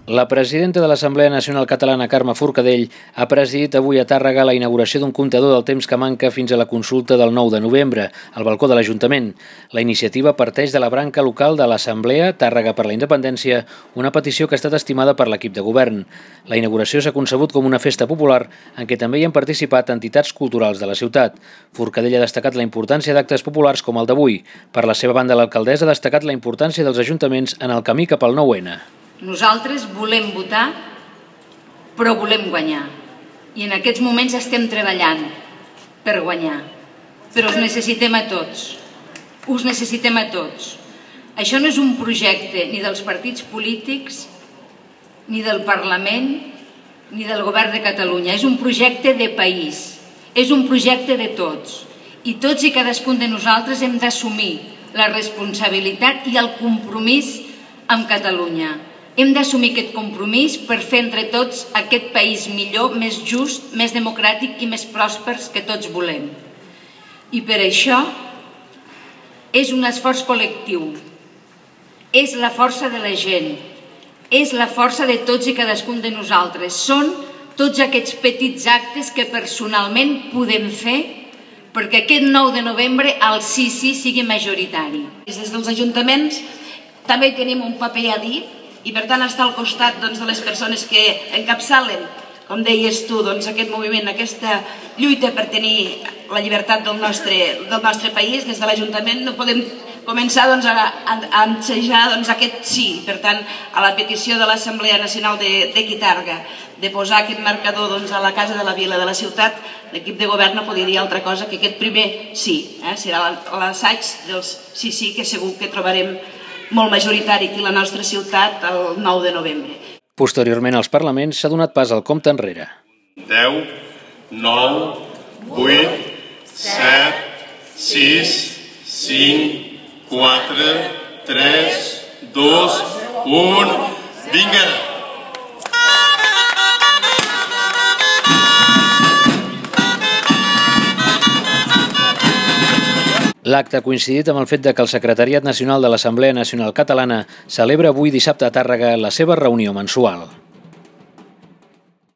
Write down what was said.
La presidenta de l'Assemblea Nacional Catalana, Carme Forcadell, ha presidit avui a Tàrrega la inauguració d'un comptador del temps que manca fins a la consulta del 9 de novembre, al balcó de l'Ajuntament. La iniciativa parteix de la branca local de l'Assemblea Tàrrega per la Independència, una petició que ha estat estimada per l'equip de govern. La inauguració s'ha concebut com una festa popular en què també hi han participat entitats culturals de la ciutat. Forcadell ha destacat la importància d'actes populars com el d'avui. Per la seva banda, l'alcaldessa ha destacat la importància dels ajuntaments en el camí cap al 9N. Nosaltres volem votar, però volem guanyar. I en aquests moments estem treballant per guanyar. Però us necessitem a tots. Us necessitem a tots. Això no és un projecte ni dels partits polítics, ni del Parlament, ni del Govern de Catalunya. És un projecte de país. És un projecte de tots. I tots i cadascun de nosaltres hem d'assumir la responsabilitat i el compromís amb Catalunya. Hem d'assumir aquest compromís per fer entre tots aquest país millor, més just, més democràtic i més pròspers que tots volem. I per això és un esforç col·lectiu, és la força de la gent, és la força de tots i cadascun de nosaltres. Són tots aquests petits actes que personalment podem fer perquè aquest 9 de novembre el sí sigui majoritari. Des dels ajuntaments també tenim un paper a dir i per tant estar al costat de les persones que encapçalen, com deies tu, aquest moviment, aquesta lluita per tenir la llibertat del nostre país. Des de l'Ajuntament no podem començar a ensejar aquest sí. Per tant, a la petició de l'Assemblea Nacional de Quitarga de posar aquest marcador a la Casa de la Vila de la ciutat, l'equip de govern no podia dir altra cosa que aquest primer sí. Serà l'assaig dels sí que segur que trobarem molt majoritari aquí a la nostra ciutat el 9 de novembre. Posteriorment als parlaments s'ha donat pas al compte enrere. 10, 9, 8, 7, 6, 5, 4, 3, 2, 1, vinga! L'acte ha coincidit amb el fet que el Secretariat Nacional de l'Assemblea Nacional Catalana celebra avui dissabte a Tàrrega la seva reunió mensual.